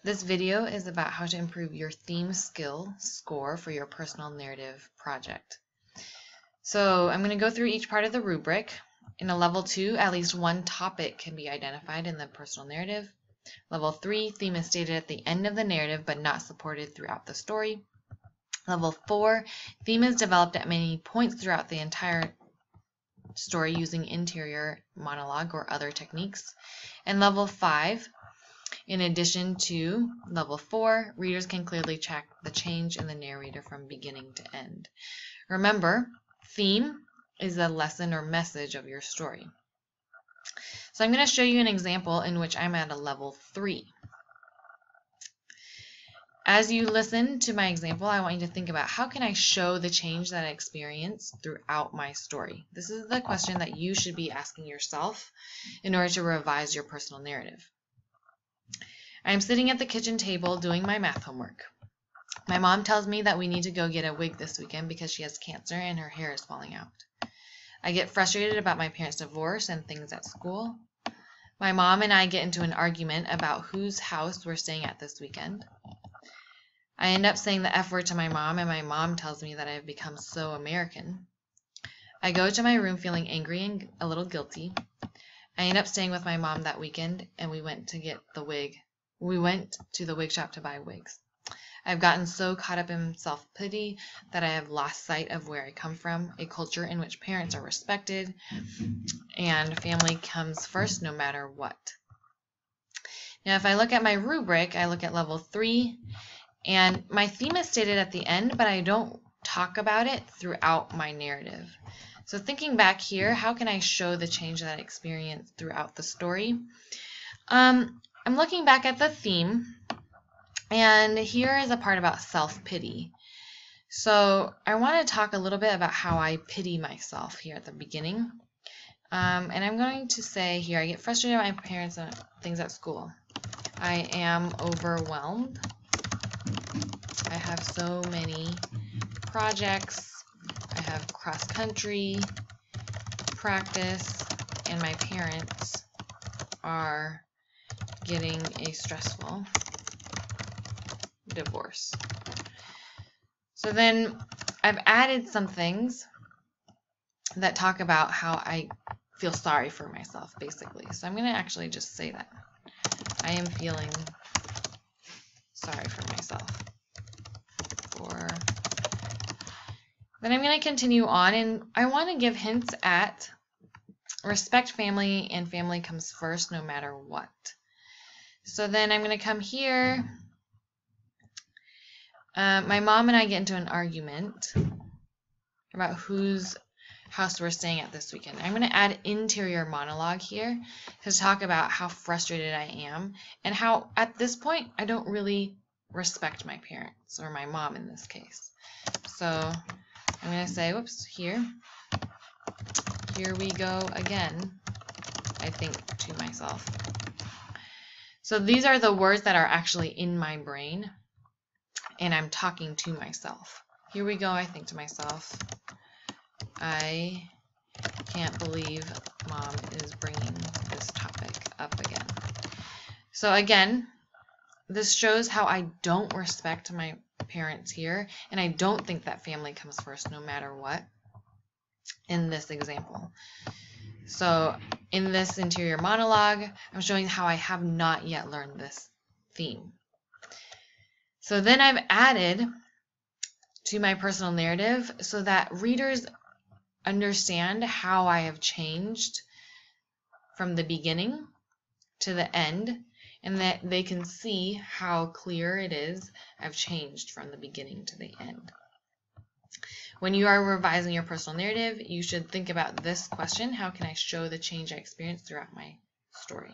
This video is about how to improve your theme skill score for your personal narrative project. So I'm going to go through each part of the rubric. In a level 2, at least one topic can be identified in the personal narrative. Level 3, theme is stated at the end of the narrative but not supported throughout the story. Level 4, theme is developed at many points throughout the entire story using interior monologue or other techniques. And level 5, in addition to level 4, readers can clearly track the change in the narrator from beginning to end. Remember, theme is the lesson or message of your story. So I'm going to show you an example in which I'm at a level 3. As you listen to my example, I want you to think about how can I show the change that I experience throughout my story. This is the question that you should be asking yourself in order to revise your personal narrative. I'm sitting at the kitchen table doing my math homework. My mom tells me that we need to go get a wig this weekend because she has cancer and her hair is falling out. I get frustrated about my parents' divorce and things at school. My mom and I get into an argument about whose house we're staying at this weekend. I end up saying the F word to my mom, and my mom tells me that I've become so American. I go to my room feeling angry and a little guilty. I end up staying with my mom that weekend, and we went to the wig shop to buy wigs. I've gotten so caught up in self-pity that I have lost sight of where I come from, a culture in which parents are respected and family comes first no matter what. Now, if I look at my rubric, I look at level 3, and my theme is stated at the end, but I don't talk about it throughout my narrative. So thinking back here, how can I show the change that I experienced throughout the story? I'm looking back at the theme, and here is a part about self-pity. So I want to talk a little bit about how I pity myself here at the beginning. And I'm going to say here, I get frustrated with my parents and things at school. I am overwhelmed. I have so many projects. I have cross-country practice, and my parents are getting a stressful divorce. So then I've added some things that talk about how I feel sorry for myself, basically. So I'm going to actually just say that. I am feeling sorry for myself. Then I'm going to continue on, and I want to give hints at respect family, and family comes first no matter what. So then I'm going to come here. My mom and I get into an argument about whose house we're staying at this weekend. I'm going to add interior monologue here to talk about how frustrated I am and how at this point I don't really respect my parents, or my mom in this case. So I'm going to say, whoops, here we go again, I think to myself. So these are the words that are actually in my brain, and I'm talking to myself. Here we go, I think to myself, I can't believe mom is bringing this topic up again. So again, this shows how I don't respect my parents here, and I don't think that family comes first no matter what in this example. So in this interior monologue, I'm showing how I have not yet learned this theme. So then I've added to my personal narrative so that readers understand how I have changed from the beginning to the end, and that they can see how clear it is I've changed from the beginning to the end. When you are revising your personal narrative, you should think about this question: how can I show the change I experienced throughout my story?